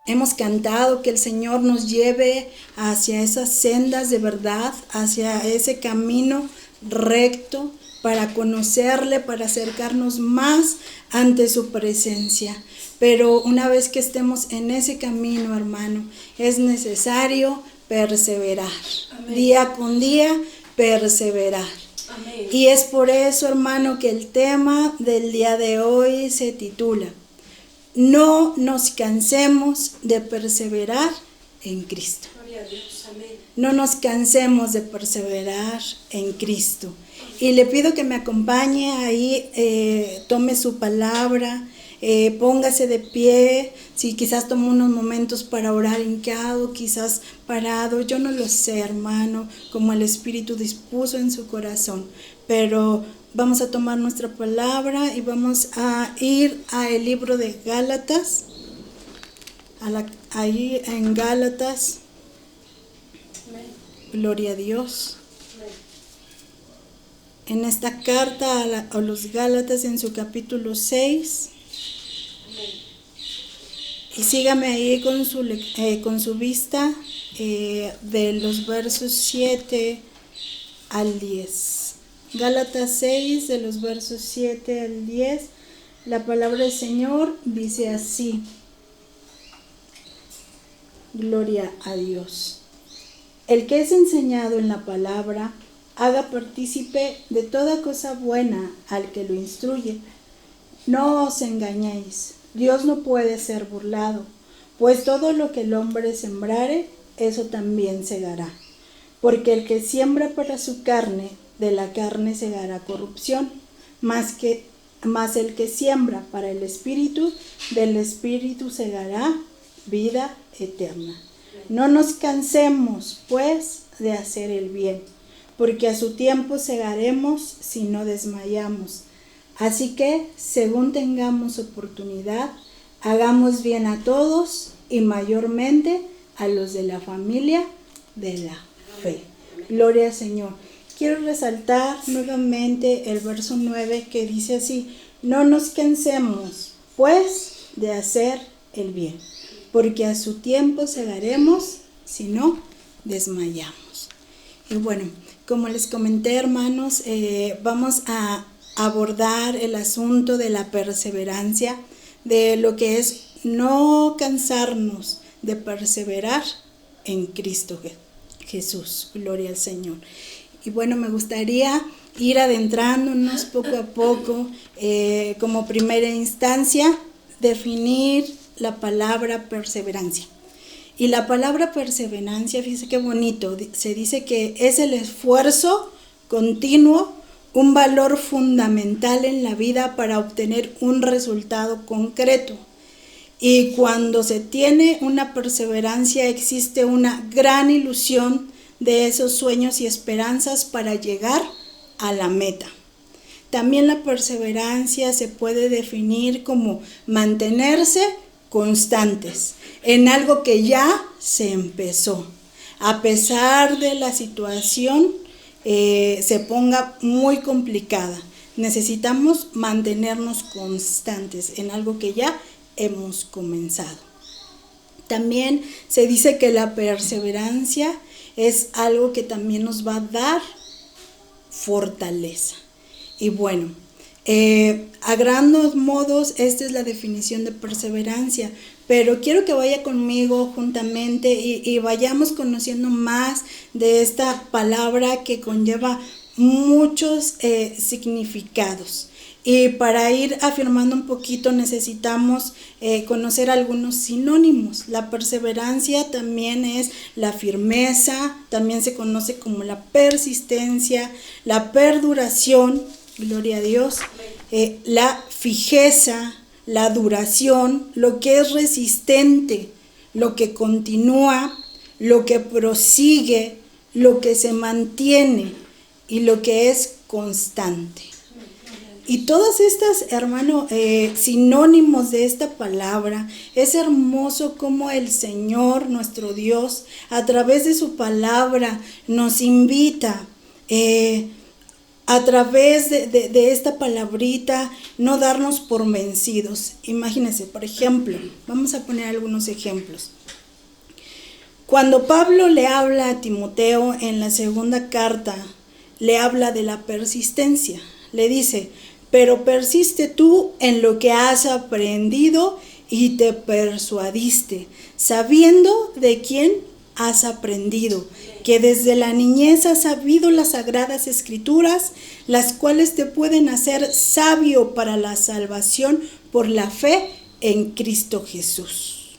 Hemos cantado que el Señor nos lleve hacia esas sendas de verdad, hacia ese camino recto para conocerle, para acercarnos más ante su presencia. Pero una vez que estemos en ese camino, hermano, es necesario perseverar. Amén. Día con día, perseverar. Amén. Y es por eso, hermano, que el tema del día de hoy se titula: no nos cansemos de perseverar en Cristo. Gloria a Dios. Amén. No nos cansemos de perseverar en Cristo. Y le pido que me acompañe ahí, tome su palabra, póngase de pie. Si quizás tomó unos momentos para orar hincado, quizás parado, yo no lo sé, hermano, como el Espíritu dispuso en su corazón. Pero vamos a tomar nuestra palabra y vamos a ir al libro de Gálatas, ahí en Gálatas. Amén. Gloria a Dios. Amén. En esta carta a los Gálatas, en su capítulo 6. Amén. Y sígame ahí con su vista, de los versos 7 al 10. Gálatas 6, de los versos 7 al 10, la palabra del Señor dice así: Gloria a Dios. El que es enseñado en la palabra, haga partícipe de toda cosa buena al que lo instruye. No os engañéis, Dios no puede ser burlado, pues todo lo que el hombre sembrare, eso también segará. Porque el que siembra para su carne, de la carne segará corrupción, mas el que siembra para el Espíritu, del Espíritu segará vida eterna. No nos cansemos, pues, de hacer el bien, porque a su tiempo segaremos si no desmayamos. Así que, según tengamos oportunidad, hagamos bien a todos y mayormente a los de la familia de la fe. Gloria al Señor. Quiero resaltar nuevamente el verso 9 que dice así: no nos cansemos, pues, de hacer el bien, porque a su tiempo segaremos si no desmayamos. Y bueno, como les comenté, hermanos, vamos a abordar el asunto de la perseverancia, de lo que es no cansarnos de perseverar en Cristo Jesús. Gloria al Señor. Y bueno, me gustaría ir adentrándonos poco a poco, como primera instancia, definir la palabra perseverancia. Y la palabra perseverancia, fíjese qué bonito, se dice que es el esfuerzo continuo, un valor fundamental en la vida para obtener un resultado concreto. Y cuando se tiene una perseverancia, existe una gran ilusión de esos sueños y esperanzas para llegar a la meta. También la perseverancia se puede definir como mantenerse constantes en algo que ya se empezó, a pesar de la situación se ponga muy complicada. Necesitamos mantenernos constantes en algo que ya hemos comenzado. También se dice que la perseverancia es algo que también nos va a dar fortaleza. Y bueno, a grandes modos, esta es la definición de perseverancia, pero quiero que vaya conmigo juntamente y vayamos conociendo más de esta palabra que conlleva muchos significados. Y para ir afirmando un poquito necesitamos conocer algunos sinónimos. La perseverancia también es la firmeza, también se conoce como la persistencia, la perduración, gloria a Dios, la fijeza, la duración, lo que es resistente, lo que continúa, lo que prosigue, lo que se mantiene y lo que es constante. Y todas estas, hermano, sinónimos de esta palabra, es hermoso como el Señor, nuestro Dios, a través de su palabra nos invita a través de esta palabrita, no darnos por vencidos. Imagínense, por ejemplo, vamos a poner algunos ejemplos. Cuando Pablo le habla a Timoteo en la segunda carta, le habla de la persistencia. Le dice, pero persiste tú en lo que has aprendido y te persuadiste, sabiendo de quién has aprendido, que desde la niñez has sabido las sagradas escrituras, las cuales te pueden hacer sabio para la salvación por la fe en Cristo Jesús.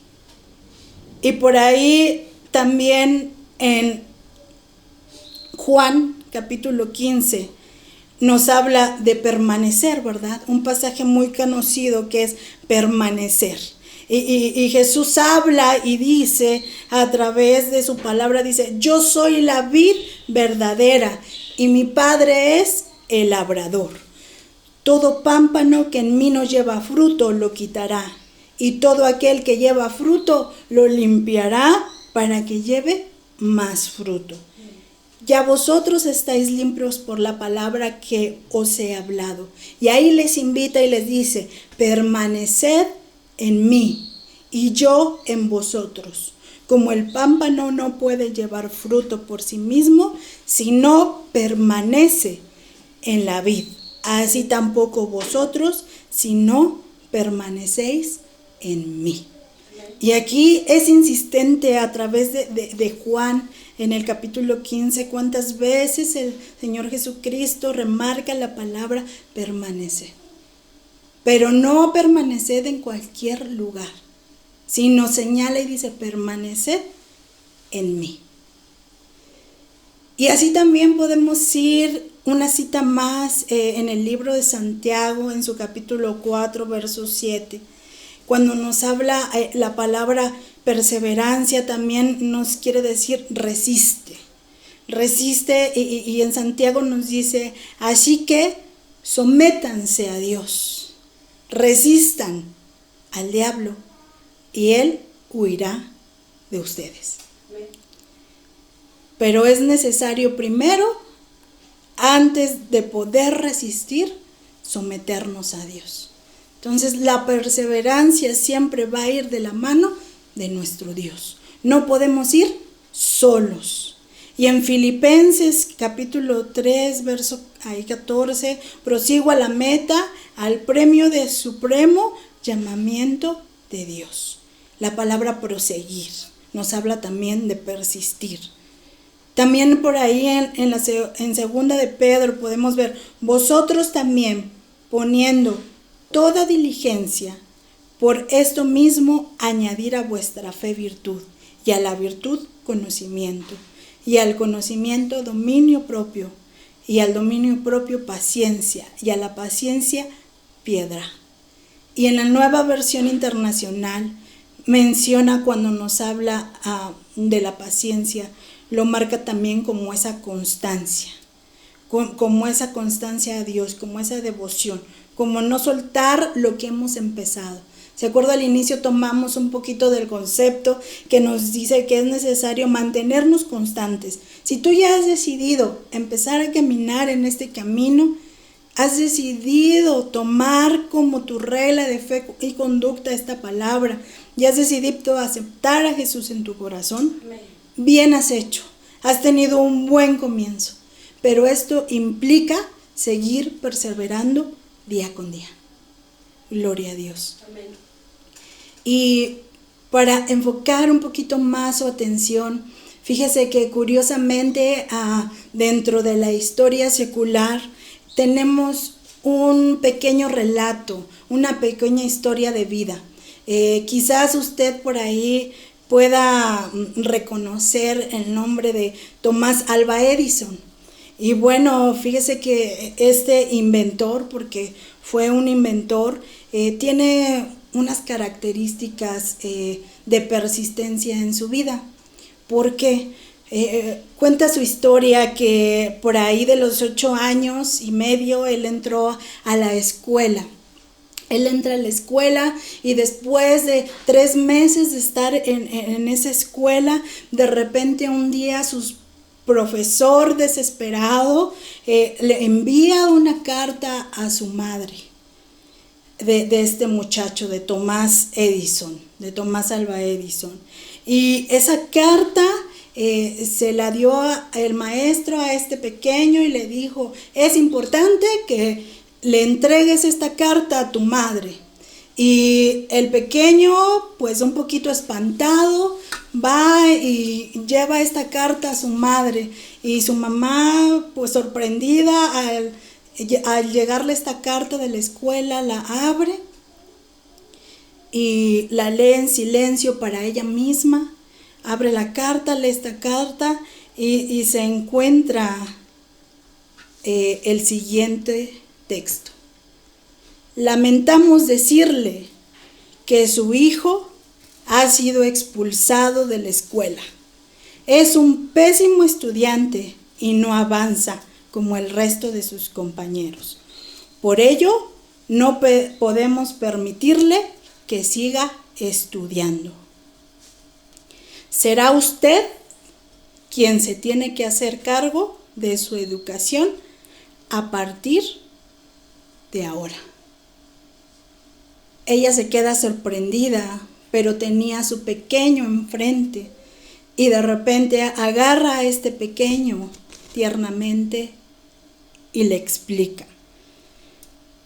Y por ahí también en Juan capítulo 15 nos habla de permanecer, ¿verdad? Un pasaje muy conocido que es permanecer. Y Jesús habla y dice, a través de su palabra, dice, yo soy la vid verdadera y mi Padre es el labrador. Todo pámpano que en mí no lleva fruto lo quitará, y todo aquel que lleva fruto lo limpiará para que lleve más fruto. Ya vosotros estáis limpios por la palabra que os he hablado. Y ahí les invita y les dice, permaneced en mí y yo en vosotros. Como el pámpano no puede llevar fruto por sí mismo, si no permanece en la vid, así tampoco vosotros, si no permanecéis en mí. Y aquí es insistente a través de Juan en el capítulo 15, cuántas veces el Señor Jesucristo remarca la palabra permanece. Pero no permaneced en cualquier lugar, sino señala y dice permaneced en mí. Y así también podemos ir una cita más en el libro de Santiago, en su capítulo 4, verso 7. Cuando nos habla la palabra perseverancia, también nos quiere decir resiste. Resiste y en Santiago nos dice, así que sométanse a Dios, resistan al diablo y él huirá de ustedes. Pero es necesario primero, antes de poder resistir, someternos a Dios. Entonces la perseverancia siempre va a ir de la mano de nuestro Dios. No podemos ir solos. Y en Filipenses capítulo 3, verso 14, prosigo a la meta, al premio de supremo llamamiento de Dios. La palabra proseguir nos habla también de persistir. También por ahí en segunda de Pedro podemos ver, vosotros también poniendo toda diligencia, por esto mismo añadir a vuestra fe virtud, y a la virtud conocimiento, y al conocimiento dominio propio, y al dominio propio paciencia, y a la paciencia piedad. Y en la Nueva Versión Internacional menciona cuando nos habla de la paciencia, lo marca también como esa constancia, como esa constancia a Dios, como esa devoción, como no soltar lo que hemos empezado. ¿Se acuerda? Al inicio tomamos un poquito del concepto que nos dice que es necesario mantenernos constantes. Si tú ya has decidido empezar a caminar en este camino, has decidido tomar como tu regla de fe y conducta esta palabra, y has decidido aceptar a Jesús en tu corazón, bien has hecho, has tenido un buen comienzo, pero esto implica seguir perseverando día con día. Gloria a Dios. Amén. Y para enfocar un poquito más su atención, fíjese que curiosamente dentro de la historia secular tenemos un pequeño relato, una pequeña historia de vida. Quizás usted por ahí pueda reconocer el nombre de Tomás Alva Edison. Y bueno, fíjese que este inventor, porque fue un inventor, tiene unas características de persistencia en su vida. Porque cuenta su historia que por ahí de los 8 años y medio él entró a la escuela. Él entra a la escuela y después de 3 meses de estar en esa escuela, de repente un día sus profesor desesperado le envía una carta a su madre de este muchacho, de Tomás Alva Edison. Y esa carta se la dio el maestro a este pequeño y le dijo: es importante que le entregues esta carta a tu madre. Y el pequeño, pues un poquito espantado, va y lleva esta carta a su madre, y su mamá, pues sorprendida al llegarle esta carta de la escuela, la abre y la lee en silencio para ella misma. Abre la carta, lee esta carta y se encuentra el siguiente texto: lamentamos decirle que su hijo ha sido expulsado de la escuela. Es un pésimo estudiante y no avanza como el resto de sus compañeros. Por ello, no podemos permitirle que siga estudiando. Será usted quien se tiene que hacer cargo de su educación a partir de ahora. Ella se queda sorprendida, pero tenía a su pequeño enfrente, y de repente agarra a este pequeño tiernamente y le explica.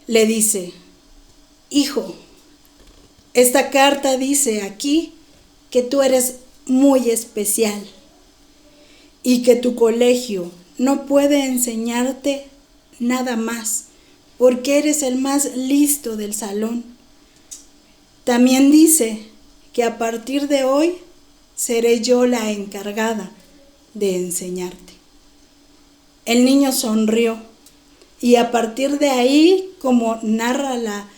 Le dice: hijo, esta carta dice aquí que tú eres muy especial y que tu colegio no puede enseñarte nada más porque eres el más listo del salón. También dice que a partir de hoy seré yo la encargada de enseñarte. El niño sonrió y a partir de ahí, como narra la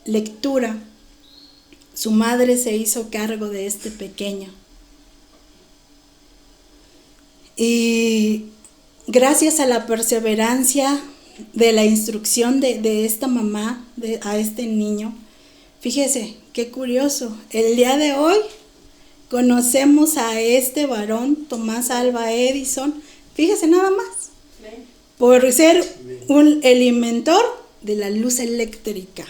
lectura, su madre se hizo cargo de este pequeño. Y gracias a la perseverancia de la instrucción de esta mamá a este niño, fíjese qué curioso, el día de hoy conocemos a este varón, Tomás Alva Edison, fíjese nada más, por ser el inventor de la luz eléctrica,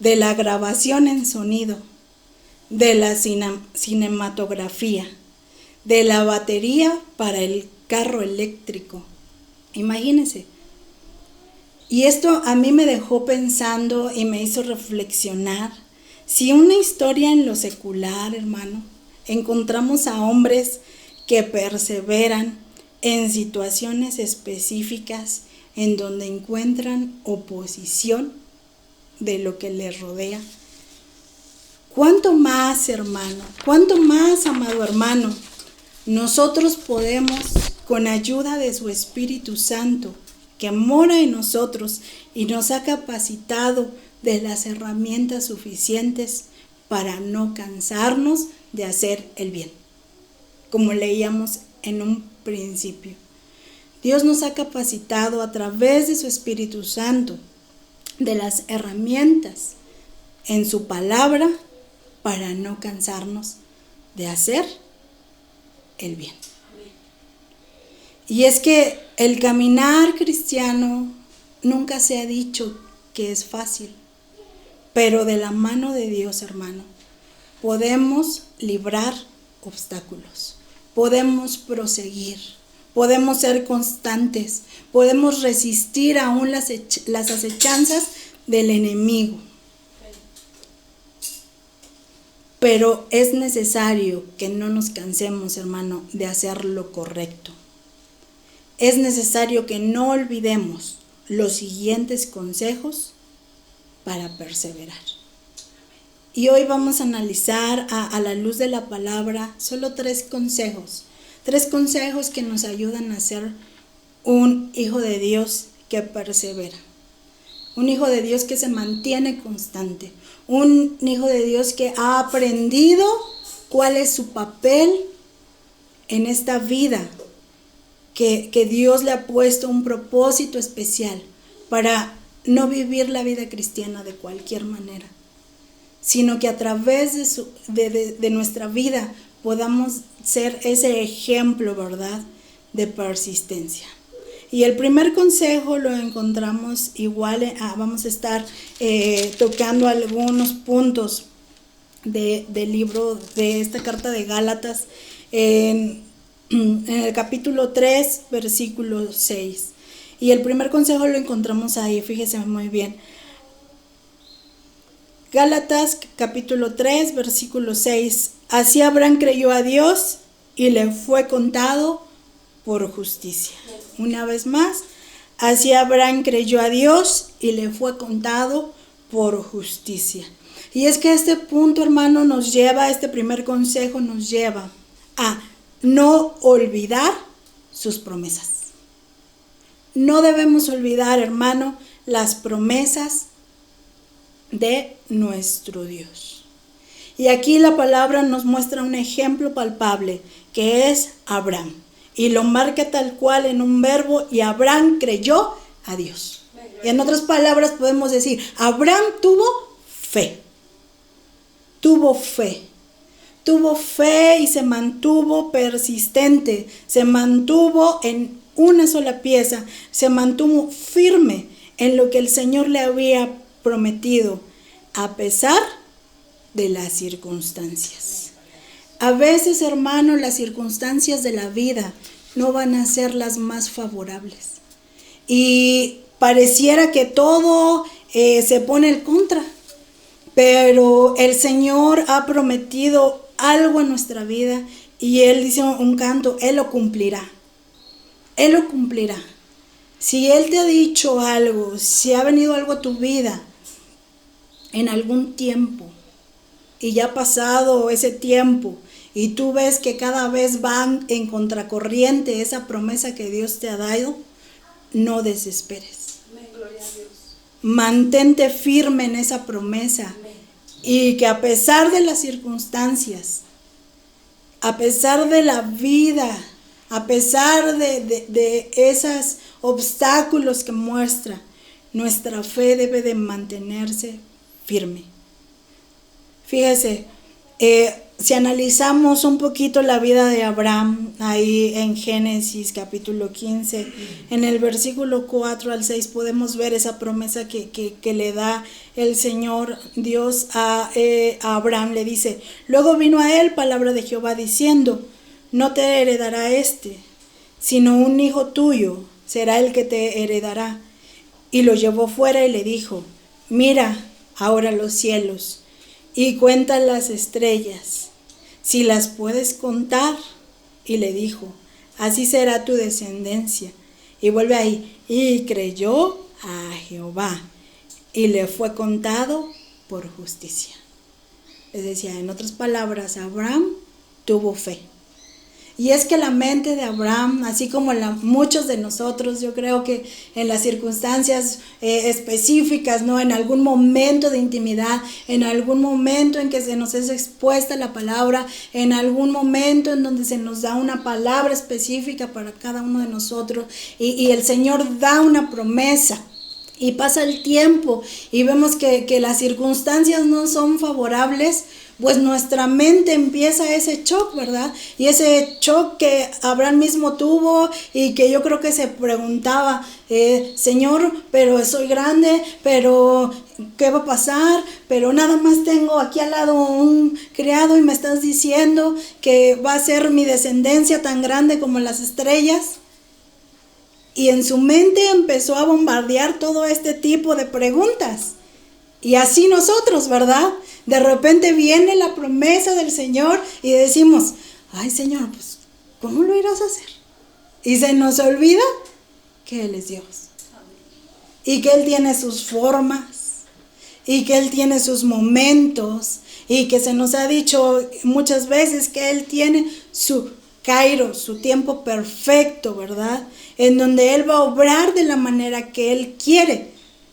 de la grabación en sonido, de la cinematografía, de la batería para el carro eléctrico. Imagínense. Y esto a mí me dejó pensando y me hizo reflexionar. Si una historia en lo secular, hermano, encontramos a hombres que perseveran en situaciones específicas en donde encuentran oposición de lo que les rodea, ¿cuánto más, hermano? ¿Cuánto más, amado hermano? Nosotros podemos, con ayuda de su Espíritu Santo, que mora en nosotros y nos ha capacitado de las herramientas suficientes para no cansarnos de hacer el bien, como leíamos en un principio. Dios nos ha capacitado a través de su Espíritu Santo, de las herramientas en su palabra, para no cansarnos de hacer el bien. Y es que el caminar cristiano nunca se ha dicho que es fácil, pero de la mano de Dios, hermano, podemos librar obstáculos, podemos proseguir, podemos ser constantes, podemos resistir aún las acechanzas del enemigo. Pero es necesario que no nos cansemos, hermano, de hacer lo correcto. Es necesario que no olvidemos los siguientes consejos para perseverar. Y hoy vamos a analizar a la luz de la palabra solo 3 consejos. 3 consejos que nos ayudan a ser un hijo de Dios que persevera. Un hijo de Dios que se mantiene constante. Un hijo de Dios que ha aprendido cuál es su papel en esta vida. Que Dios le ha puesto un propósito especial para no vivir la vida cristiana de cualquier manera, sino que a través de nuestra vida podamos ser ese ejemplo, ¿verdad?, de persistencia. Y el primer consejo lo encontramos igual, vamos a estar tocando algunos puntos del libro, de esta carta de Gálatas, en el capítulo 3, versículo 6. Y el primer consejo lo encontramos ahí, fíjese muy bien. Gálatas capítulo 3, versículo 6. Así Abraham creyó a Dios y le fue contado por justicia. Una vez más, así Abraham creyó a Dios y le fue contado por justicia. Y es que este punto, hermano, este primer consejo nos lleva a no olvidar sus promesas. No debemos olvidar, hermano, las promesas de nuestro Dios. Y aquí la palabra nos muestra un ejemplo palpable, que es Abraham. Y lo marca tal cual en un verbo, y Abraham creyó a Dios. Y en otras palabras podemos decir, Abraham tuvo fe. Tuvo fe y se mantuvo persistente, se mantuvo en una sola pieza, se mantuvo firme en lo que el Señor le había prometido, a pesar de las circunstancias. A veces, hermano, las circunstancias de la vida no van a ser las más favorables. Y pareciera que todo se pone en contra. Pero el Señor ha prometido algo en nuestra vida y Él dice un canto, Él lo cumplirá. Él lo cumplirá. Si Él te ha dicho algo, si ha venido algo a tu vida en algún tiempo y ya ha pasado ese tiempo y tú ves que cada vez van en contracorriente esa promesa que Dios te ha dado, no desesperes. Amén, gloria a Dios. Mantente firme en esa promesa. Amén. Y que a pesar de las circunstancias, a pesar de la vida, a pesar de esos obstáculos que muestra, nuestra fe debe de mantenerse firme. Fíjese, si analizamos un poquito la vida de Abraham, ahí en Génesis capítulo 15, en el versículo 4 al 6 podemos ver esa promesa que le da el Señor Dios a Abraham. Le dice, luego vino a él palabra de Jehová diciendo, no te heredará sino un hijo tuyo será el que te heredará. Y lo llevó fuera y le dijo, mira ahora los cielos y cuenta las estrellas, si las puedes contar. Y le dijo, así será tu descendencia. Y vuelve ahí, y creyó a Jehová, y le fue contado por justicia. Les decía, en otras palabras, Abraham tuvo fe. Y es que la mente de Abraham, así como muchos de nosotros, yo creo que en las circunstancias específicas, ¿no? En algún momento de intimidad, en algún momento en que se nos es expuesta la palabra, en algún momento en donde se nos da una palabra específica para cada uno de nosotros, y el Señor da una promesa. Y pasa el tiempo y vemos que las circunstancias no son favorables, pues nuestra mente empieza ese shock, ¿verdad? Y ese shock que Abraham mismo tuvo y que yo creo que se preguntaba, Señor, pero soy grande, pero ¿qué va a pasar? Pero nada más tengo aquí al lado un criado y me estás diciendo que va a ser mi descendencia tan grande como las estrellas. Y en su mente empezó a bombardear todo este tipo de preguntas. Y así nosotros, ¿verdad? De repente viene la promesa del Señor y decimos, ay Señor, pues ¿cómo lo irás a hacer? Y se nos olvida que Él es Dios. Y que Él tiene sus formas. Y que Él tiene sus momentos. Y que se nos ha dicho muchas veces que Él tiene su kairos, su tiempo perfecto, ¿verdad? En donde Él va a obrar de la manera que Él quiere,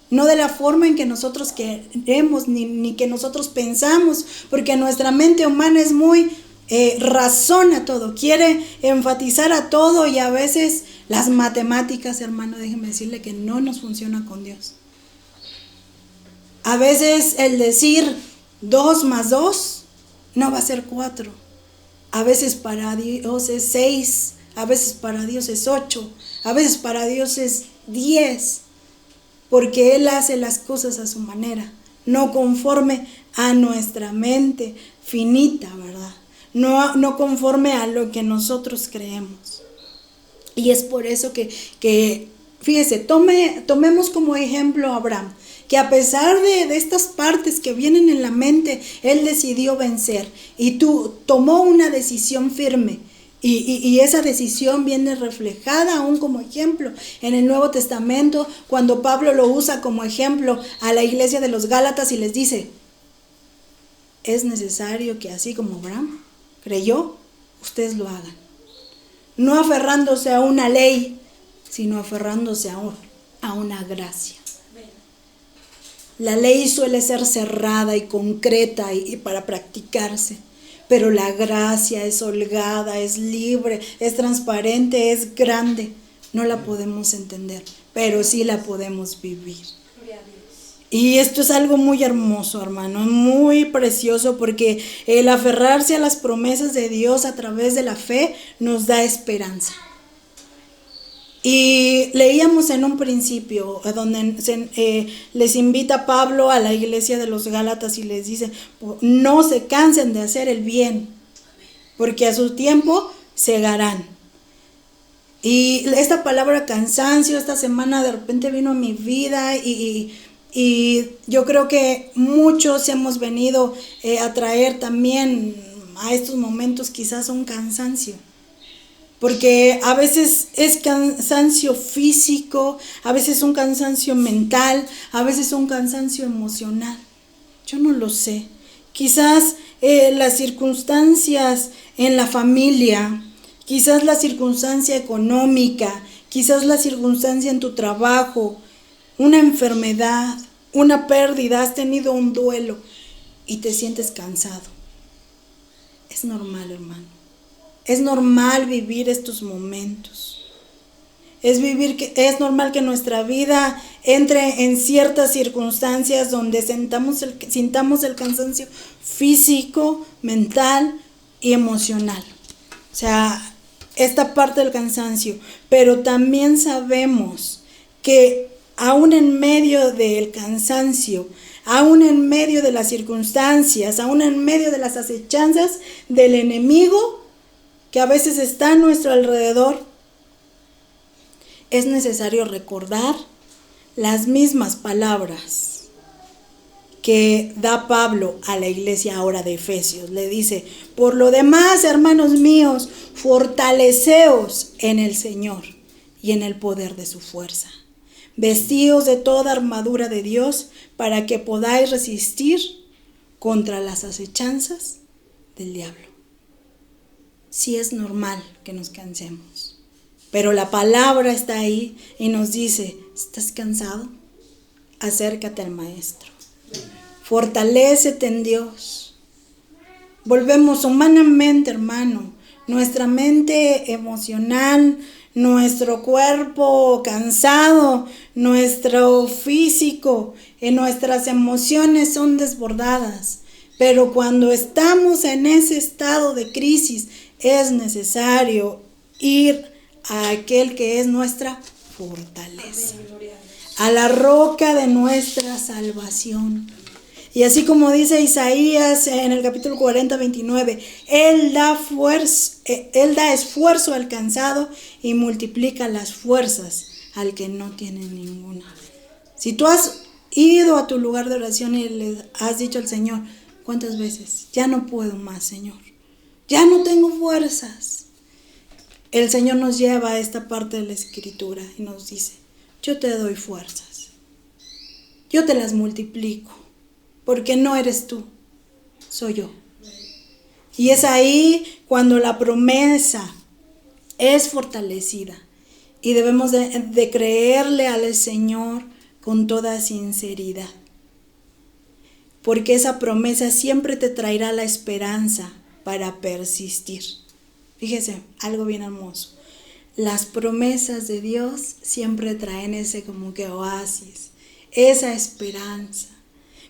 no de la forma en que nosotros queremos ni que nosotros pensamos, porque nuestra mente humana es muy razona todo, quiere enfatizar a todo, y a veces las matemáticas, hermano, déjeme decirle que no nos funciona con Dios. A veces el decir 2 más 2 no va a ser 4. A veces para Dios es 6, a veces para Dios es 8, a veces para Dios es 10, porque Él hace las cosas a su manera, no conforme a nuestra mente finita, ¿verdad? No conforme a lo que nosotros creemos. Y es por eso que fíjese, tomemos como ejemplo a Abraham, que a pesar de estas partes que vienen en la mente, él decidió vencer y tomó una decisión firme. Y esa decisión viene reflejada aún como ejemplo en el Nuevo Testamento, cuando Pablo lo usa como ejemplo a la iglesia de los Gálatas y les dice: es necesario que así como Abraham creyó, ustedes lo hagan. No aferrándose a una ley, sino aferrándose a una gracia. La ley suele ser cerrada y concreta y para practicarse, pero la gracia es holgada, es libre, es transparente, es grande. No la podemos entender, pero sí la podemos vivir. Y esto es algo muy hermoso, hermano, muy precioso, porque el aferrarse a las promesas de Dios a través de la fe nos da esperanza. Y leíamos en un principio donde les invita Pablo a la iglesia de los Gálatas y les dice: no se cansen de hacer el bien, porque a su tiempo segarán. Y esta palabra cansancio esta semana de repente vino a mi vida y yo creo que muchos hemos venido a traer también a estos momentos quizás un cansancio. Porque a veces es cansancio físico, a veces un cansancio mental, a veces un cansancio emocional. Yo no lo sé. Quizás las circunstancias en la familia, quizás la circunstancia económica, quizás la circunstancia en tu trabajo, una enfermedad, una pérdida, has tenido un duelo y te sientes cansado. Es normal, hermano. Es normal vivir estos momentos. Es normal que nuestra vida entre en ciertas circunstancias donde sintamos el cansancio físico, mental y emocional. O sea, esta parte del cansancio. Pero también sabemos que aún en medio del cansancio, aún en medio de las circunstancias, aún en medio de las acechanzas del enemigo que a veces está a nuestro alrededor, es necesario recordar las mismas palabras que da Pablo a la iglesia ahora de Efesios. Le dice: por lo demás, hermanos míos, fortaleceos en el Señor y en el poder de su fuerza. Vestíos de toda armadura de Dios para que podáis resistir contra las acechanzas del diablo. Sí, es normal que nos cansemos, pero la palabra está ahí y nos dice: ¿estás cansado? Acércate al Maestro. Fortalécete en Dios. Volvemos humanamente, hermano, nuestra mente emocional, nuestro cuerpo cansado, nuestro físico, nuestras emociones son desbordadas. Pero cuando estamos en ese estado de crisis, es necesario ir a aquel que es nuestra fortaleza, a la roca de nuestra salvación. Y así como dice Isaías en el capítulo 40, 29, Él da esfuerzo al cansado y multiplica las fuerzas al que no tiene ninguna. Si tú has ido a tu lugar de oración y le has dicho al Señor: ¿cuántas veces? Ya no puedo más, Señor. Ya no tengo fuerzas. El Señor nos lleva a esta parte de la Escritura y nos dice: yo te doy fuerzas. Yo te las multiplico. Porque no eres tú, soy yo. Y es ahí cuando la promesa es fortalecida. Y debemos de creerle al Señor con toda sinceridad. Porque esa promesa siempre te traerá la esperanza para persistir. Fíjese, algo bien hermoso. Las promesas de Dios siempre traen ese como que oasis, esa esperanza.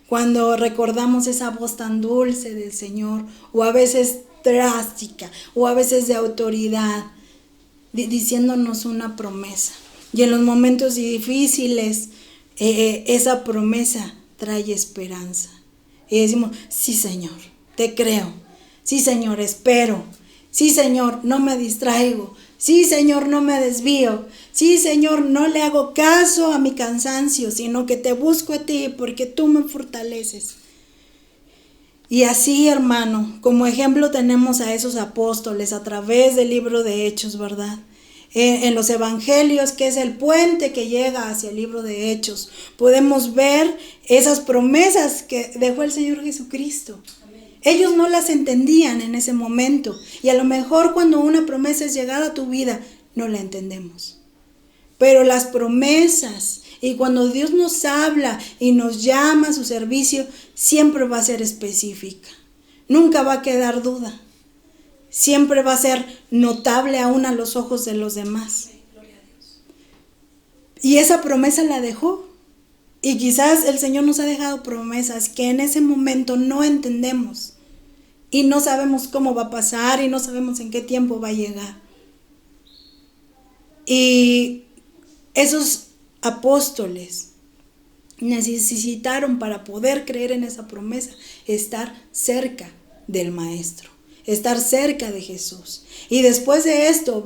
Cuando recordamos esa voz tan dulce del Señor, o a veces drástica o a veces de autoridad, diciéndonos una promesa. Y en los momentos difíciles, esa promesa trae esperanza. Y decimos, sí, Señor, te creo. Sí, Señor, espero. Sí, Señor, no me distraigo. Sí, Señor, no me desvío. Sí, Señor, no le hago caso a mi cansancio, sino que te busco a ti porque tú me fortaleces. Y así, hermano, como ejemplo tenemos a esos apóstoles a través del libro de Hechos, ¿verdad? En los evangelios, que es el puente que llega hacia el libro de Hechos, podemos ver esas promesas que dejó el Señor Jesucristo. Ellos no las entendían en ese momento, y a lo mejor cuando una promesa es llegada a tu vida, no la entendemos. Pero las promesas, y cuando Dios nos habla y nos llama a su servicio, siempre va a ser específica. Nunca va a quedar duda. Siempre va a ser notable aún a los ojos de los demás. Y esa promesa la dejó. Y quizás el Señor nos ha dejado promesas que en ese momento no entendemos. Y no sabemos cómo va a pasar y no sabemos en qué tiempo va a llegar. Y esos apóstoles necesitaron, para poder creer en esa promesa, estar cerca del Maestro, estar cerca de Jesús. Y después de esto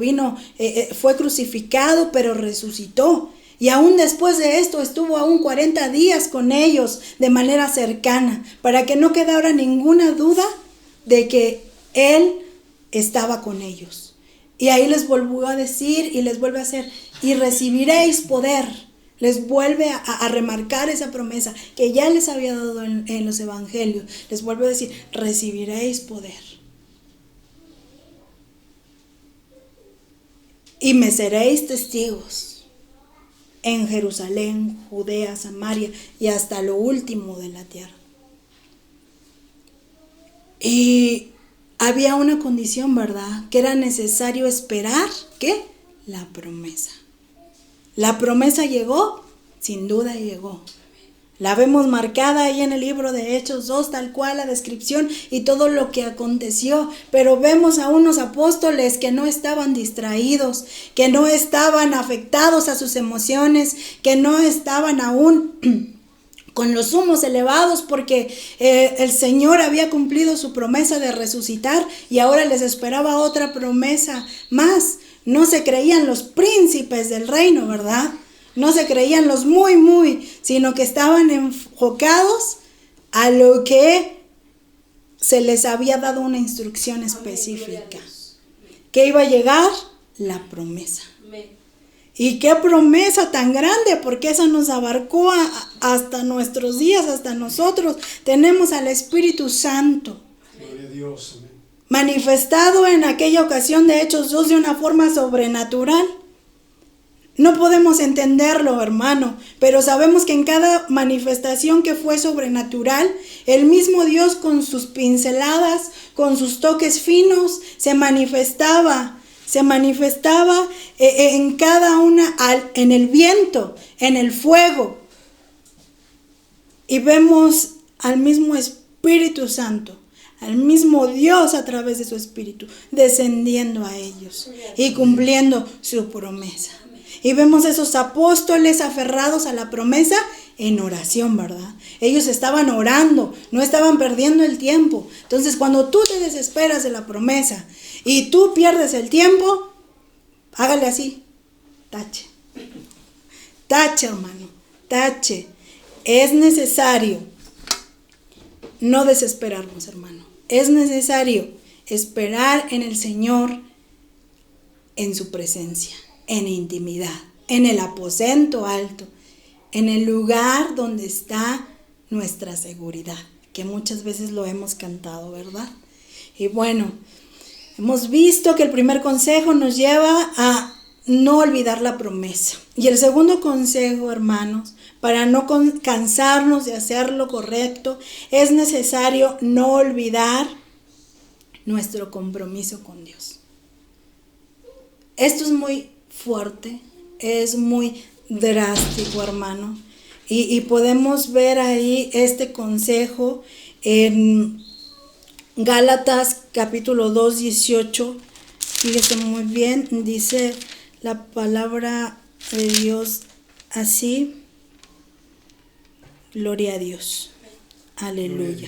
fue crucificado, pero resucitó. Y aún después de esto estuvo aún 40 días con ellos de manera cercana, para que no quedara ninguna duda de que Él estaba con ellos. Y ahí les volvió a decir y les vuelve a hacer, y recibiréis poder. Les vuelve a remarcar esa promesa que ya les había dado en los evangelios. Les vuelve a decir, recibiréis poder. Y me seréis testigos en Jerusalén, Judea, Samaria y hasta lo último de la tierra. Y había una condición, ¿verdad? Que era necesario esperar, ¿qué? La promesa. La promesa llegó, sin duda llegó. La vemos marcada ahí en el libro de Hechos 2, tal cual la descripción y todo lo que aconteció. Pero vemos a unos apóstoles que no estaban distraídos, que no estaban afectados a sus emociones, que no estaban aún con los humos elevados, porque el Señor había cumplido su promesa de resucitar y ahora les esperaba otra promesa más. No se creían los príncipes del reino, ¿verdad? No se creían los muy, sino que estaban enfocados a lo que se les había dado una instrucción específica. Que iba a llegar la promesa. Y qué promesa tan grande, porque esa nos abarcó hasta nuestros días, hasta nosotros. Tenemos al Espíritu Santo. Gloria a Dios, amén. Manifestado en aquella ocasión de Hechos 2 de una forma sobrenatural. No podemos entenderlo, hermano, pero sabemos que en cada manifestación que fue sobrenatural, el mismo Dios con sus pinceladas, con sus toques finos, se manifestaba en cada una, en el viento, en el fuego. Y vemos al mismo Espíritu Santo, al mismo Dios a través de su Espíritu, descendiendo a ellos y cumpliendo su promesa. Y vemos esos apóstoles aferrados a la promesa en oración, ¿verdad? Ellos estaban orando, no estaban perdiendo el tiempo. Entonces, cuando tú te desesperas de la promesa y tú pierdes el tiempo, hágale así, tache. Tache, hermano, tache. Es necesario no desesperarnos, hermano. Es necesario esperar en el Señor, en su presencia, en intimidad, en el aposento alto, en el lugar donde está nuestra seguridad, que muchas veces lo hemos cantado, ¿verdad? Y bueno, hemos visto que el primer consejo nos lleva a no olvidar la promesa. Y el segundo consejo, hermanos, para no cansarnos de hacer lo correcto, es necesario no olvidar nuestro compromiso con Dios. Esto es muy fuerte, es muy drástico, hermano. Y podemos ver ahí este consejo en Gálatas capítulo 2, 18, fíjese muy bien, dice la palabra de Dios así. Gloria a Dios. Aleluya.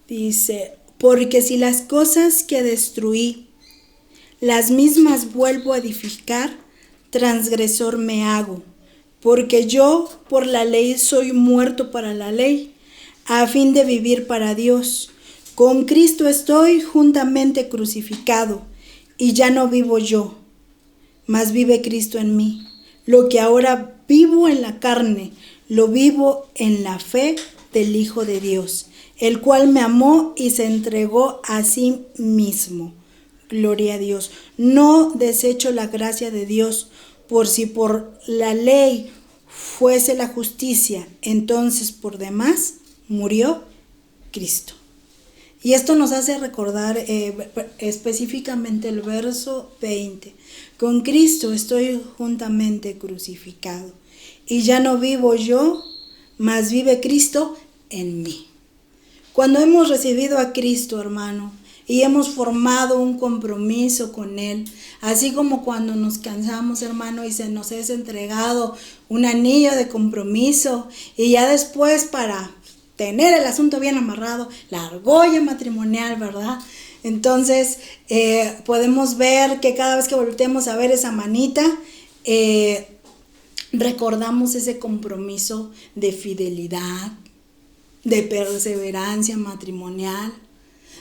Dice, porque si las cosas que destruí, las mismas vuelvo a edificar, transgresor me hago, porque yo por la ley soy muerto para la ley, a fin de vivir para Dios. Con Cristo estoy juntamente crucificado, y ya no vivo yo, mas vive Cristo en mí. Lo que ahora vivo en la carne, lo vivo en la fe del Hijo de Dios, el cual me amó y se entregó a sí mismo. Gloria a Dios. No desecho la gracia de Dios, por si por la ley fuese la justicia, entonces por demás murió Cristo. Y esto nos hace recordar específicamente el verso 20. Con Cristo estoy juntamente crucificado, y ya no vivo yo, mas vive Cristo en mí. Cuando hemos recibido a Cristo, hermano, y hemos formado un compromiso con Él, así como cuando nos cansamos, hermano, y se nos es entregado un anillo de compromiso, y ya después para tener el asunto bien amarrado, la argolla matrimonial, ¿verdad? Entonces podemos ver que cada vez que volteemos a ver esa manita, recordamos ese compromiso de fidelidad, de perseverancia matrimonial,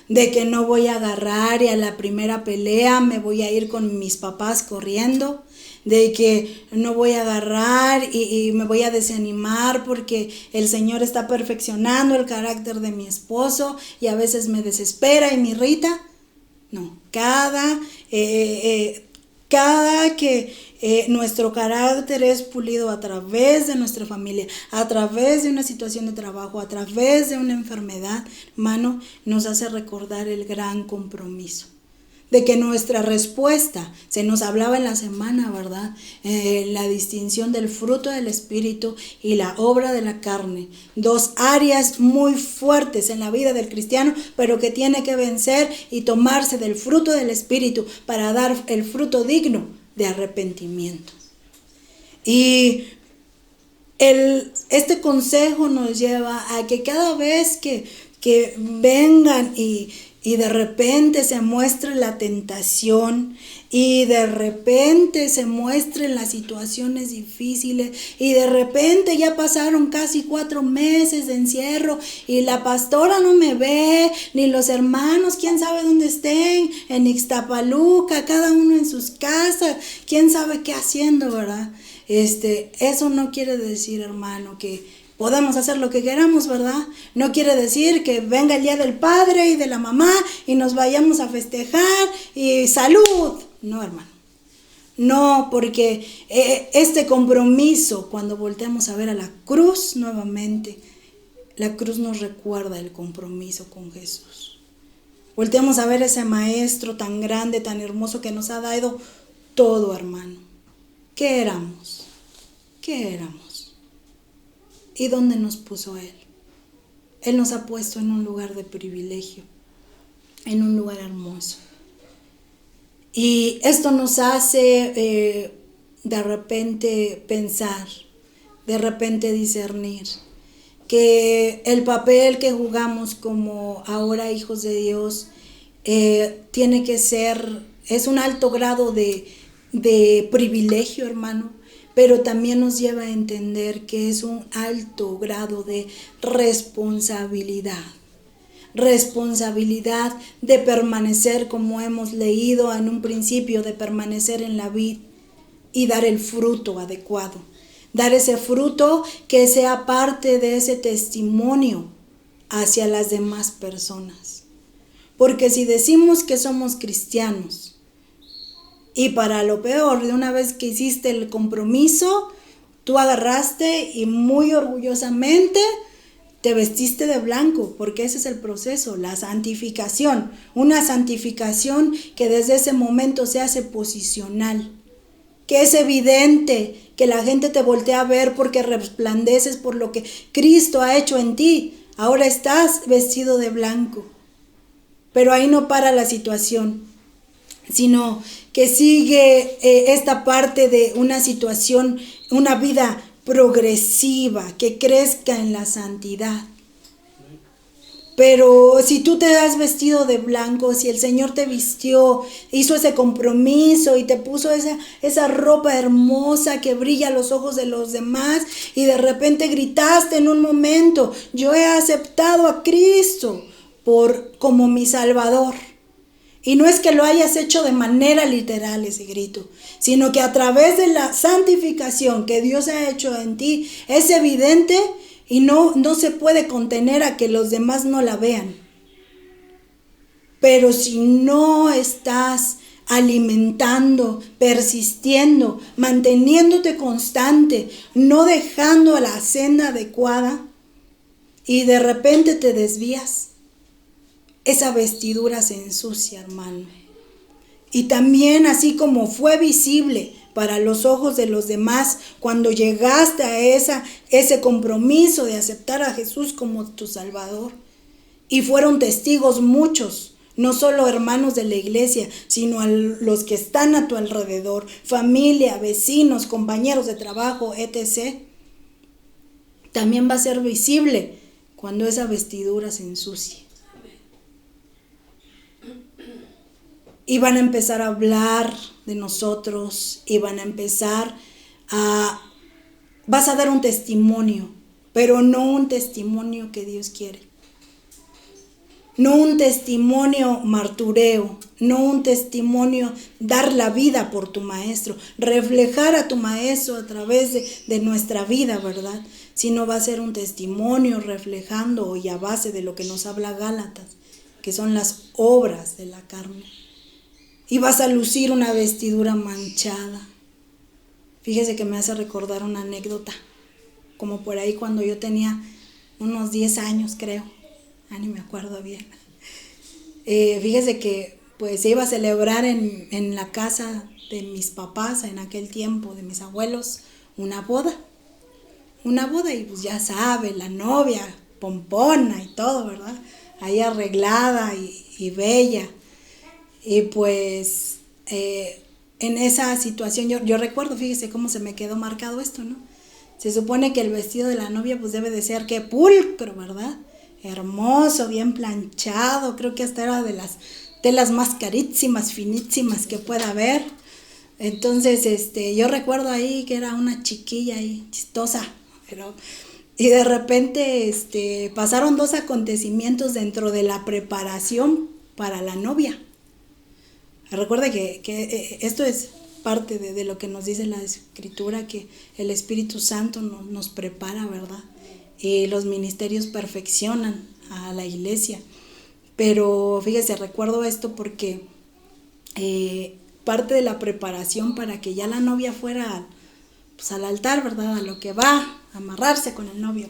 de que no voy a agarrar y a la primera pelea me voy a ir con mis papás corriendo, de que no voy a agarrar y me voy a desanimar porque el Señor está perfeccionando el carácter de mi esposo y a veces me desespera y me irrita. No, cada que nuestro carácter es pulido a través de nuestra familia, a través de una situación de trabajo, a través de una enfermedad, hermano, nos hace recordar el gran compromiso de que nuestra respuesta, se nos hablaba en la semana, ¿verdad? La distinción del fruto del Espíritu y la obra de la carne. Dos áreas muy fuertes en la vida del cristiano, pero que tiene que vencer y tomarse del fruto del Espíritu para dar el fruto digno de arrepentimiento. Y este consejo nos lleva a que cada vez que vengan y de repente se muestre la tentación, y de repente se muestren las situaciones difíciles, y de repente ya pasaron casi 4 meses de encierro y la pastora no me ve, ni los hermanos, quién sabe dónde estén, en Ixtapaluca, cada uno en sus casas, quién sabe qué haciendo, ¿verdad? Eso no quiere decir, hermano, que podemos hacer lo que queramos, ¿verdad? No quiere decir que venga el día del padre y de la mamá y nos vayamos a festejar y ¡salud! No, hermano. No, porque este compromiso, cuando volteamos a ver a la cruz nuevamente, la cruz nos recuerda el compromiso con Jesús. Volteamos a ver ese maestro tan grande, tan hermoso que nos ha dado todo, hermano. ¿Qué éramos? ¿Qué éramos? ¿Y dónde nos puso Él? Él nos ha puesto en un lugar de privilegio, en un lugar hermoso. Y esto nos hace de repente pensar, de repente discernir, que el papel que jugamos como ahora hijos de Dios tiene que ser, es un alto grado de privilegio, hermano, pero también nos lleva a entender que es un alto grado de responsabilidad. Responsabilidad de permanecer, como hemos leído en un principio, de permanecer en la vid y dar el fruto adecuado. Dar ese fruto que sea parte de ese testimonio hacia las demás personas. Porque si decimos que somos cristianos, y para lo peor, de una vez que hiciste el compromiso, tú agarraste y muy orgullosamente te vestiste de blanco, porque ese es el proceso, la santificación. Una santificación que desde ese momento se hace posicional, que es evidente, que la gente te voltea a ver porque resplandeces por lo que Cristo ha hecho en ti. ahora estás vestido de blanco. Pero ahí no para la situación, sino que sigue esta parte de una situación, una vida progresiva, que crezca en la santidad. Pero si tú te has vestido de blanco, si el Señor te vistió, hizo ese compromiso y te puso esa ropa hermosa que brilla a los ojos de los demás, y de repente gritaste en un momento, yo he aceptado a Cristo como mi Salvador. Y no es que lo hayas hecho de manera literal ese grito, sino que a través de la santificación que Dios ha hecho en ti, es evidente y no se puede contener a que los demás no la vean. Pero si no estás alimentando, persistiendo, manteniéndote constante, no dejando la senda adecuada, y de repente te desvías, esa vestidura se ensucia, hermano. Y también, así como fue visible para los ojos de los demás cuando llegaste a ese compromiso de aceptar a Jesús como tu Salvador, y fueron testigos muchos, no solo hermanos de la iglesia, sino a los que están a tu alrededor, familia, vecinos, compañeros de trabajo, etc. También va a ser visible cuando esa vestidura se ensucie. Y van a empezar a hablar de nosotros, y van a empezar vas a dar un testimonio, pero no un testimonio que Dios quiere. No un testimonio martureo, no un testimonio dar la vida por tu maestro, reflejar a tu maestro a través de nuestra vida, ¿verdad? Sino va a ser un testimonio reflejando y a base de lo que nos habla Gálatas, que son las obras de la carne. Y vas a lucir una vestidura manchada. Fíjese que me hace recordar una anécdota, como por ahí cuando yo tenía unos 10 años, creo, ni me acuerdo bien. Fíjese que pues se iba a celebrar en la casa de mis papás en aquel tiempo, de mis abuelos, una boda, y pues ya sabe, la novia, pompona y todo, ¿verdad? Ahí arreglada y bella. Y pues en esa situación yo recuerdo, fíjese cómo se me quedó marcado esto, ¿no? Se supone que el vestido de la novia pues debe de ser que pulcro, ¿verdad? Hermoso, bien planchado, creo que hasta era de las telas más carísimas, finísimas que pueda haber. Entonces yo recuerdo ahí que era una chiquilla ahí, chistosa, y de repente pasaron 2 acontecimientos dentro de la preparación para la novia. Recuerda que esto es parte de lo que nos dice la Escritura, que el Espíritu Santo nos prepara, ¿verdad? Y los ministerios perfeccionan a la iglesia. Pero fíjese, recuerdo esto porque parte de la preparación para que ya la novia fuera pues, al altar, ¿verdad? A lo que va a amarrarse con el novio.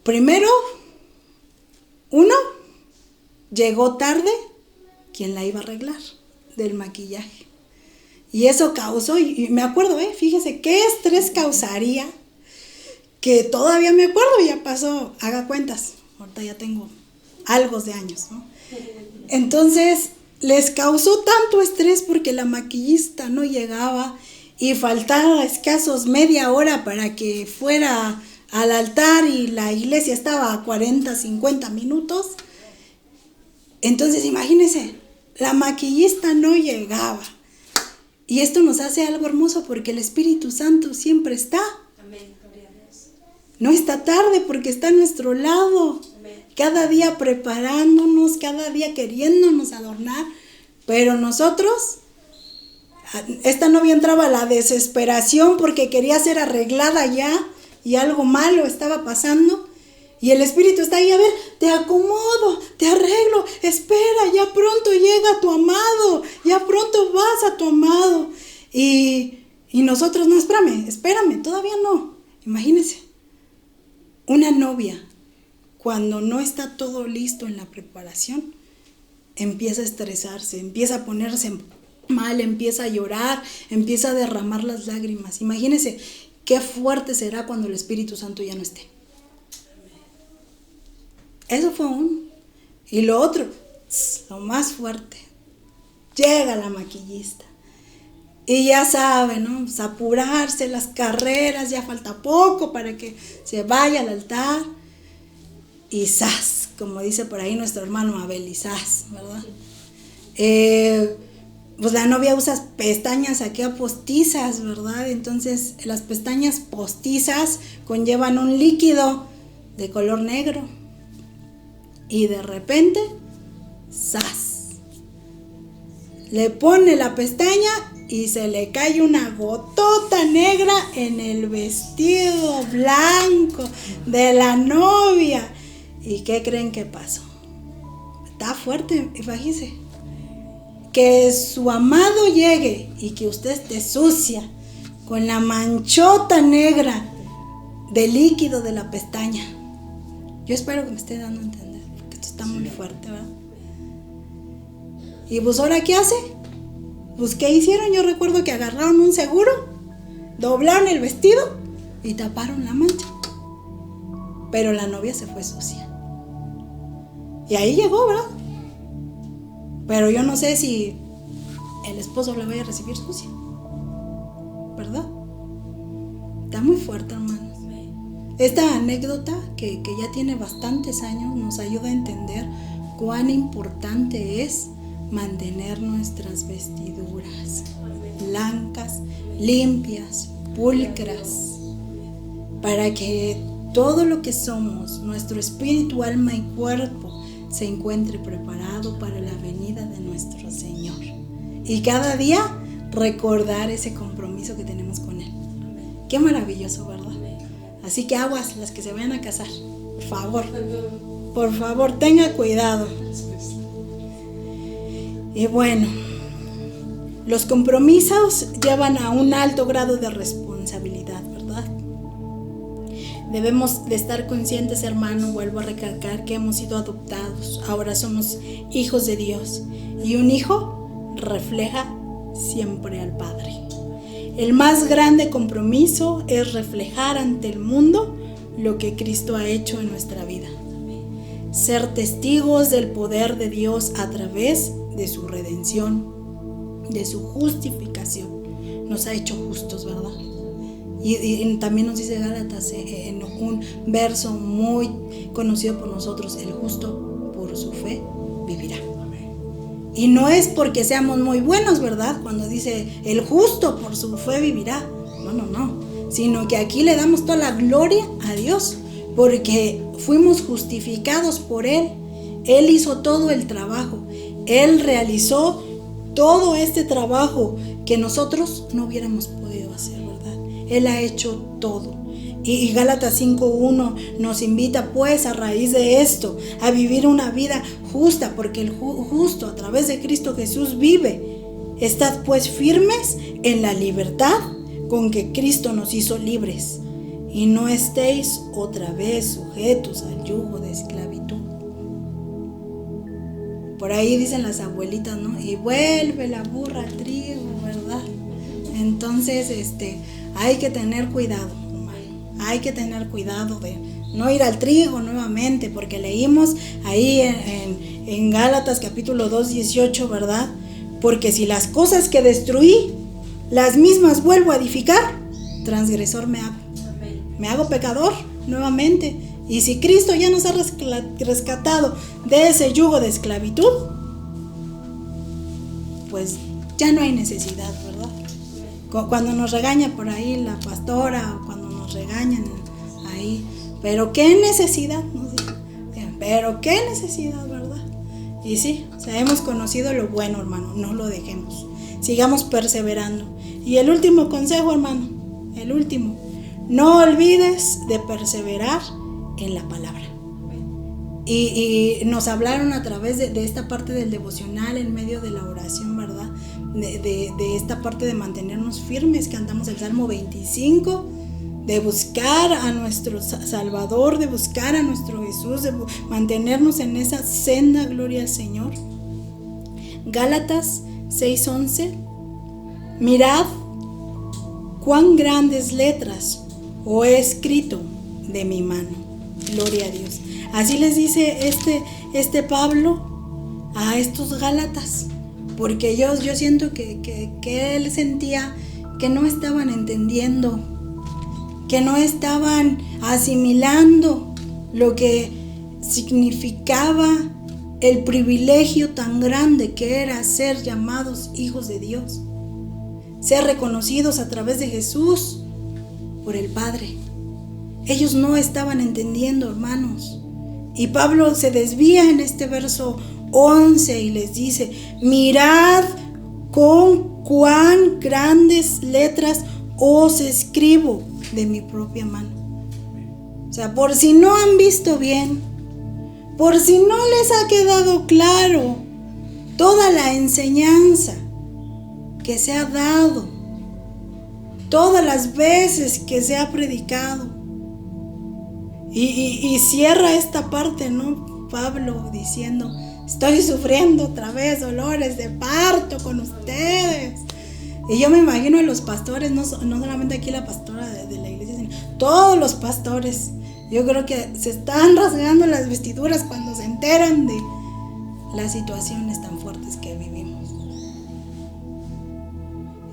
Primero, llegó tarde quien la iba a arreglar del maquillaje. Y eso causó, y me acuerdo, fíjese qué estrés causaría, que todavía me acuerdo, ya pasó, haga cuentas, ahorita ya tengo algo de años, ¿no? Entonces, les causó tanto estrés porque la maquillista no llegaba y faltaba escasos media hora para que fuera al altar y la iglesia estaba a 40, 50 minutos. Entonces, imagínense, la maquillista no llegaba. Y esto nos hace algo hermoso porque el Espíritu Santo siempre está. Amén, gloria a Dios. No está tarde porque está a nuestro lado. Amén. Cada día preparándonos, cada día queriéndonos adornar. Pero nosotros, esta novia entraba a la desesperación porque quería ser arreglada ya y algo malo estaba pasando. Y el Espíritu está ahí, a ver, te acomodo, te arreglo, espera, ya pronto llega tu amado, ya pronto vas a tu amado. Y nosotros, no, espérame, todavía no. Imagínense, una novia, cuando no está todo listo en la preparación, empieza a estresarse, empieza a ponerse mal, empieza a llorar, empieza a derramar las lágrimas. Imagínense qué fuerte será cuando el Espíritu Santo ya no esté. Eso fue uno. Y lo otro, lo más fuerte, llega la maquillista. Y ya sabe, ¿no? Pues apurarse las carreras, ya falta poco para que se vaya al altar. Y ¡zas! Como dice por ahí nuestro hermano Abel, y ¡zas! ¿Verdad? Pues la novia usa pestañas aquí postizas, ¿verdad? Entonces las pestañas postizas conllevan un líquido de color negro. Y de repente, ¡zas! Le pone la pestaña y se le cae una gotota negra en el vestido blanco de la novia. ¿Y qué creen que pasó? Está fuerte, fíjense. Que su amado llegue y que usted esté sucia con la manchota negra de líquido de la pestaña. Yo espero que me esté dando a entender, porque esto está muy fuerte, ¿verdad? Y pues ahora, ¿qué hace? Pues ¿qué hicieron? Yo recuerdo que agarraron un seguro, doblaron el vestido y taparon la mancha. Pero la novia se fue sucia. Y ahí llegó, ¿verdad? Pero yo no sé si el esposo la vaya a recibir sucia, ¿verdad? Está muy fuerte, hermanos. Esta anécdota, que ya tiene bastantes años, nos ayuda a entender cuán importante es mantener nuestras vestiduras blancas, limpias, pulcras, para que todo lo que somos, nuestro espíritu, alma y cuerpo, se encuentre preparado para la venida de nuestro Señor. Y cada día recordar ese compromiso que tenemos con Él. Qué maravilloso, ¿verdad? Así que aguas las que se vayan a casar. Por favor, tenga cuidado. Y bueno, los compromisos llevan a un alto grado de responsabilidad, ¿verdad? Debemos de estar conscientes, hermano, vuelvo a recalcar que hemos sido adoptados. Ahora somos hijos de Dios. Y un hijo refleja siempre al Padre. El más grande compromiso es reflejar ante el mundo lo que Cristo ha hecho en nuestra vida. Ser testigos del poder de Dios a través de su redención, de su justificación. Nos ha hecho justos, ¿verdad? Y también nos dice Gálatas en un verso muy conocido por nosotros: el justo por su fe vivirá. Y no es porque seamos muy buenos, ¿verdad? Cuando dice el justo por su fe vivirá. No. Sino que aquí le damos toda la gloria a Dios, porque fuimos justificados por Él. Él hizo todo el trabajo. Él realizó todo este trabajo que nosotros no hubiéramos podido hacer, ¿verdad? Él ha hecho todo. Y Gálatas 5:1 nos invita pues a raíz de esto a vivir una vida justa, porque el justo a través de Cristo Jesús vive. Estad pues firmes en la libertad con que Cristo nos hizo libres, y no estéis otra vez sujetos al yugo de esclavitud. Por ahí dicen las abuelitas, ¿no? Y vuelve la burra al trigo, ¿verdad? Entonces, hay que tener cuidado, hermano. Hay que tener cuidado de no ir al trigo nuevamente, porque leímos ahí en Gálatas capítulo 2:18, ¿verdad? Porque si las cosas que destruí, las mismas vuelvo a edificar, transgresor me hago. Me hago pecador nuevamente. Y si Cristo ya nos ha rescatado de ese yugo de esclavitud, pues ya no hay necesidad, ¿verdad? Cuando nos regaña por ahí la pastora, o cuando nos regañan ahí, pero qué necesidad, ¿no? Pero qué necesidad, ¿verdad? Y sí, o sea, hemos conocido lo bueno, hermano, no lo dejemos, sigamos perseverando. Y el último consejo, hermano, el último: no olvides de perseverar en la palabra. Y nos hablaron a través de esta parte del devocional, en medio de la oración, ¿verdad? De esta parte de mantenernos firmes. Cantamos el Salmo 25, de buscar a nuestro Salvador, de buscar a nuestro Jesús, de mantenernos en esa senda, gloria al Señor. Gálatas 6:11: mirad cuán grandes letras os he escrito de mi mano. Gloria a Dios. Así les dice este Pablo a estos Gálatas, porque yo siento que él sentía que no estaban entendiendo, que no estaban asimilando lo que significaba el privilegio tan grande que era ser llamados hijos de Dios, ser reconocidos a través de Jesús por el Padre. Ellos no estaban entendiendo, hermanos. Y Pablo se desvía en este verso 11 y les dice: mirad con cuán grandes letras os escribo de mi propia mano. O sea, por si no han visto bien, por si no les ha quedado claro toda la enseñanza que se ha dado, todas las veces que se ha predicado. Y cierra esta parte, ¿no? Pablo diciendo: estoy sufriendo otra vez dolores de parto con ustedes. Y yo me imagino a los pastores, no solamente aquí la pastora de la iglesia, sino todos los pastores. Yo creo que se están rasgando las vestiduras cuando se enteran de las situaciones tan fuertes que vivimos.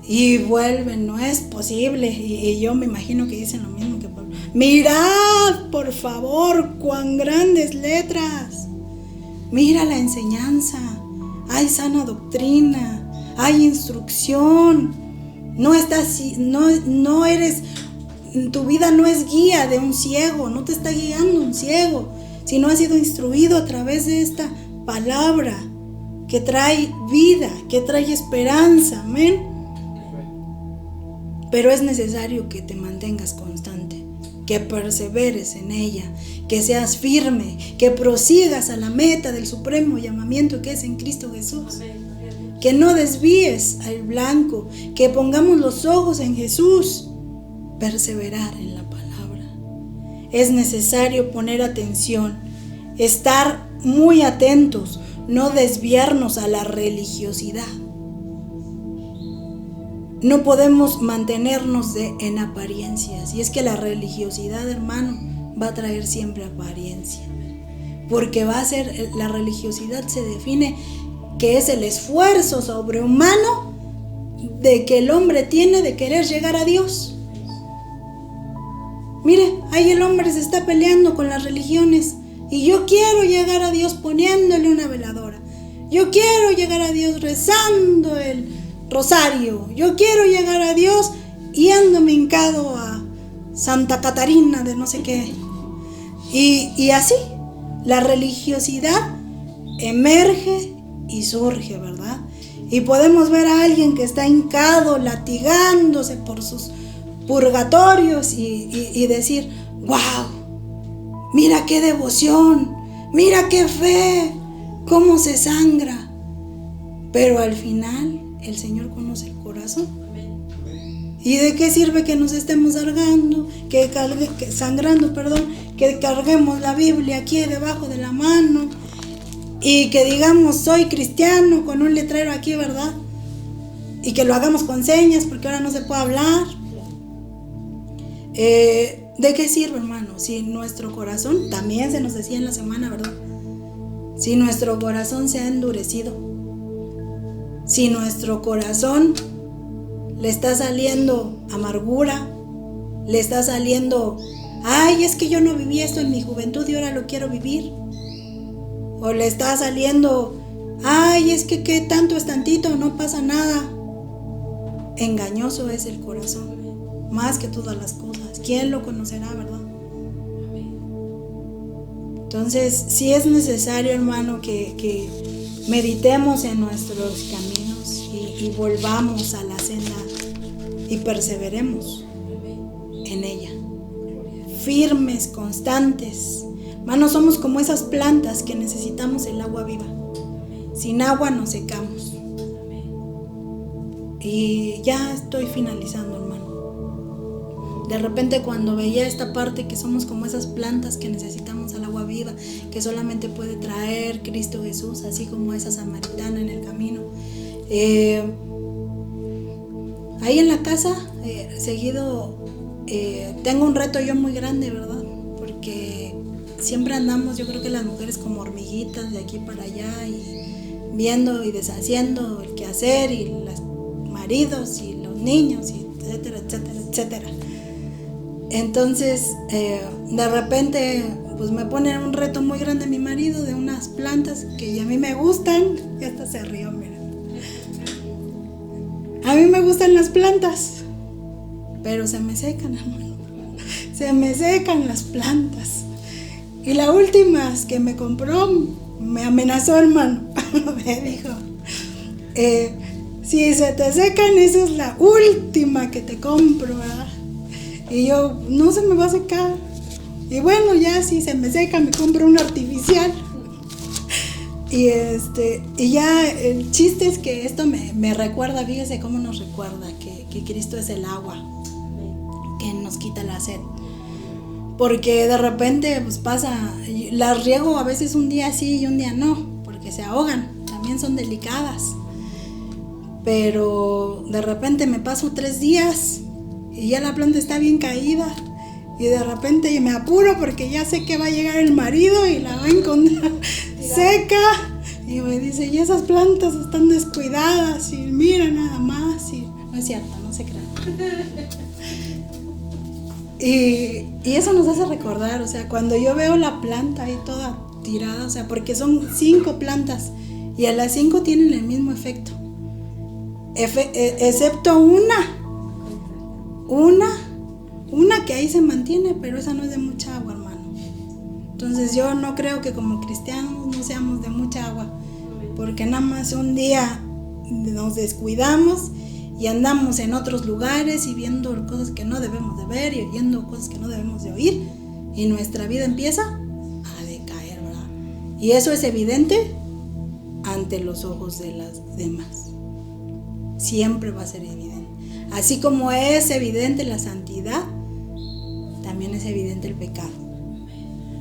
Y vuelven, no es posible. Y yo me imagino que dicen lo mismo que Pablo. Mirad, por favor, cuán grandes letras. Mira la enseñanza. Hay sana doctrina, hay instrucción. No eres, tu vida no es guía de un ciego, no te está guiando un ciego, sino has sido instruido a través de esta palabra que trae vida, que trae esperanza. Amén. Pero es necesario que te mantengas constante, que perseveres en ella, que seas firme, que prosigas a la meta del supremo llamamiento que es en Cristo Jesús. Que no desvíes al blanco, que pongamos los ojos en Jesús, perseverar en la palabra. Es necesario poner atención, estar muy atentos, no desviarnos a la religiosidad. No podemos mantenernos en apariencias. Y es que la religiosidad, hermano, va a traer siempre apariencia. Porque la religiosidad se define que es el esfuerzo sobrehumano de que el hombre tiene de querer llegar a Dios. Mire, ahí el hombre se está peleando con las religiones. Y yo quiero llegar a Dios poniéndole una veladora. Yo quiero llegar a Dios rezando el rosario. Yo quiero llegar a Dios yéndome hincado a Santa Catarina de no sé qué. Y así, la religiosidad emerge y surge, ¿verdad? Y podemos ver a alguien que está hincado, latigándose por sus purgatorios y decir: ¡wow! Mira qué devoción, mira qué fe, cómo se sangra. Pero al final el Señor conoce el corazón. ¿Y de qué sirve que nos estemos sangrando, que carguemos la Biblia aquí debajo de la mano y que digamos soy cristiano con un letrero aquí, ¿verdad? Y que lo hagamos con señas porque ahora no se puede hablar? ¿De qué sirve, hermano? Si nuestro corazón, también se nos decía en la semana, ¿verdad? Si nuestro corazón se ha endurecido, si nuestro corazón le está saliendo amargura, le está saliendo: ay, es que yo no viví esto en mi juventud y ahora lo quiero vivir. O le está saliendo: ay, es que qué tanto es tantito, no pasa nada. Engañoso es el corazón, más que todas las cosas. ¿Quién lo conocerá, verdad? Entonces, sí es necesario, hermano, que meditemos en nuestros caminos y volvamos a la senda y perseveremos en ella. Firmes, constantes. Hermanos, somos como esas plantas que necesitamos el agua viva. Sin agua nos secamos. Y ya estoy finalizando, hermano. De repente cuando veía esta parte que somos como esas plantas que necesitamos al agua viva, que solamente puede traer Cristo Jesús, así como esa samaritana en el camino. ahí en la casa, seguido, tengo un reto yo muy grande, ¿verdad? Porque siempre andamos, yo creo que las mujeres como hormiguitas de aquí para allá y viendo y deshaciendo el quehacer y los maridos y los niños, y etcétera, etcétera, etcétera. Entonces, de repente, pues me pone un reto muy grande mi marido de unas plantas que a mí me gustan. Y hasta se rió, mira. A mí me gustan las plantas, pero se me secan, hermano. Se me secan las plantas. Y la última que me compró me amenazó, hermano. Me dijo, si se te secan, esa es la última que te compro, ¿verdad? Y yo, no se me va a secar. Y bueno, ya si se me seca, me compro una artificial. Y ya el chiste es que esto me recuerda, fíjese cómo nos recuerda que Cristo es el agua que nos quita la sed. Porque de repente pues pasa, las riego a veces un día sí y un día no, porque se ahogan, también son delicadas. Pero de repente me paso 3 días y ya la planta está bien caída. Y de repente me apuro porque ya sé que va a llegar el marido y la va a encontrar seca. Y me dice, y esas plantas están descuidadas y mira nada más. Y no es cierto, no se crean. Y eso nos hace recordar, o sea, cuando yo veo la planta ahí toda tirada, o sea, porque son 5 plantas y a las 5 tienen el mismo efecto. Excepto una que ahí se mantiene, pero esa no es de mucha agua, hermano. Entonces yo no creo que como cristianos no seamos de mucha agua, porque nada más un día nos descuidamos y andamos en otros lugares y viendo cosas que no debemos de ver y oyendo cosas que no debemos de oír, y nuestra vida empieza a decaer, ¿verdad? Y eso es evidente ante los ojos de las demás. Siempre va a ser evidente. Así como es evidente la santidad, también es evidente el pecado.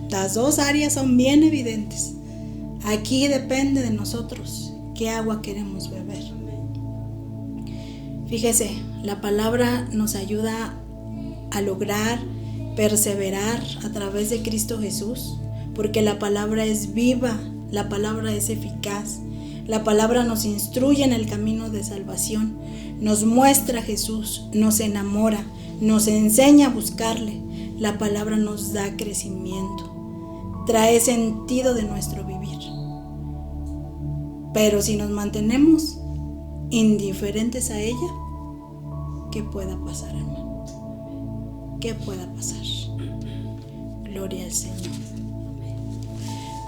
Las 2 áreas son bien evidentes. Aquí depende de nosotros qué agua queremos beber. Fíjese, la palabra nos ayuda a lograr perseverar a través de Cristo Jesús, porque la palabra es viva, la palabra es eficaz. La palabra nos instruye en el camino de salvación, nos muestra a Jesús, nos enamora, nos enseña a buscarle. La palabra nos da crecimiento, trae sentido de nuestro vivir. Pero si nos mantenemos indiferentes a ella, ¿qué pueda pasar, hermano? ¿Qué pueda pasar? Gloria al Señor.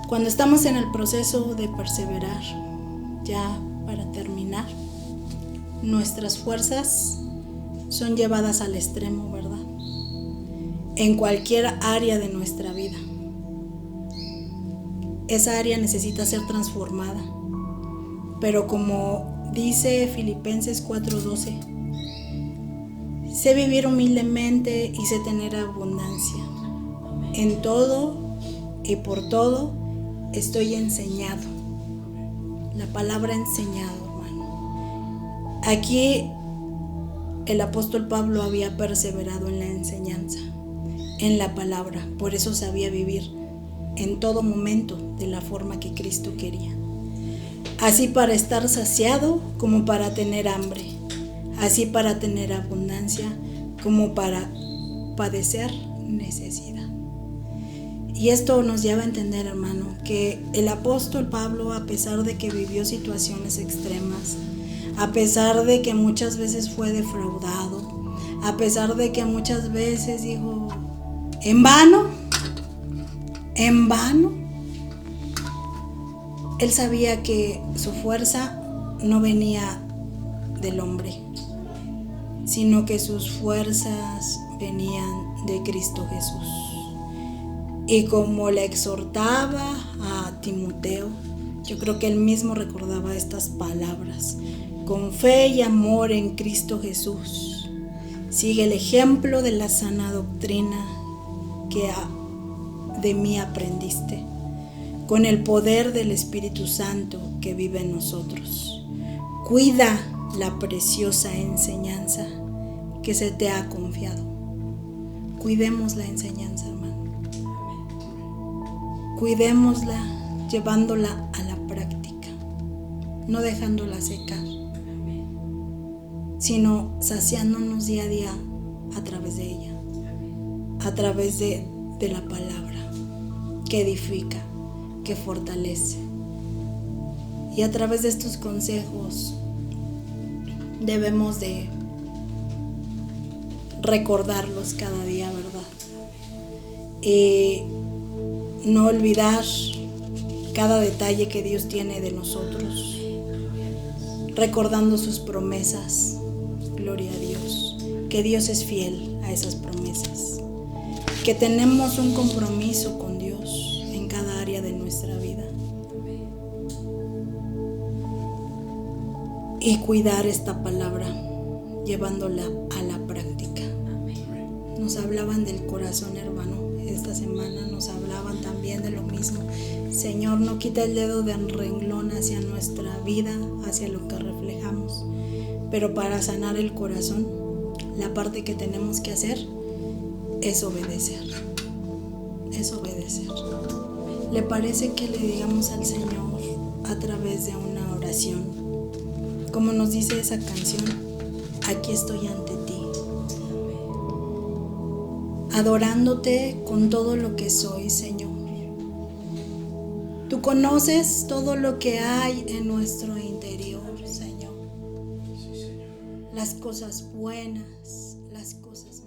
Cuando estamos en el proceso de perseverar, ya para terminar, nuestras fuerzas son llevadas al extremo, ¿verdad? En cualquier área de nuestra vida. Esa área necesita ser transformada. Pero como dice Filipenses 4:12, sé vivir humildemente y sé tener abundancia. En todo y por todo estoy enseñado. La palabra enseñado, hermano. Aquí el apóstol Pablo había perseverado en la enseñanza, en la palabra. Por eso sabía vivir en todo momento de la forma que Cristo quería. Así para estar saciado como para tener hambre. Así para tener abundancia como para padecer necesidad. Y esto nos lleva a entender, hermano, que el apóstol Pablo, a pesar de que vivió situaciones extremas, a pesar de que muchas veces fue defraudado, a pesar de que muchas veces dijo, en vano, él sabía que su fuerza no venía del hombre, sino que sus fuerzas venían de Cristo Jesús. Y como le exhortaba a Timoteo, yo creo que él mismo recordaba estas palabras: con fe y amor en Cristo Jesús, sigue el ejemplo de la sana doctrina que de mí aprendiste, con el poder del Espíritu Santo que vive en nosotros. Cuida la preciosa enseñanza que se te ha confiado. Cuidemos la enseñanza, hermano. Cuidémosla llevándola a la práctica, no dejándola secar, sino saciándonos día a día a través de ella, a través de la palabra que edifica, que fortalece. Y a través de estos consejos debemos de recordarlos cada día, ¿verdad? No olvidar cada detalle que Dios tiene de nosotros, recordando sus promesas. Gloria a Dios, que Dios es fiel a esas promesas, que tenemos un compromiso con Dios en cada área de nuestra vida. Y cuidar esta palabra, llevándola a la práctica. Nos hablaban del corazón, hermano. Esta semana nos hablaban también de lo mismo. Señor, no quita el dedo de renglón hacia nuestra vida, hacia lo que reflejamos. Pero para sanar el corazón, la parte que tenemos que hacer es obedecer. Es obedecer. ¿Le parece que le digamos al Señor a través de una oración? Como nos dice esa canción, aquí estoy ante ti, adorándote con todo lo que soy, Señor. Tú conoces todo lo que hay en nuestro interior, Señor. Las cosas buenas, las cosas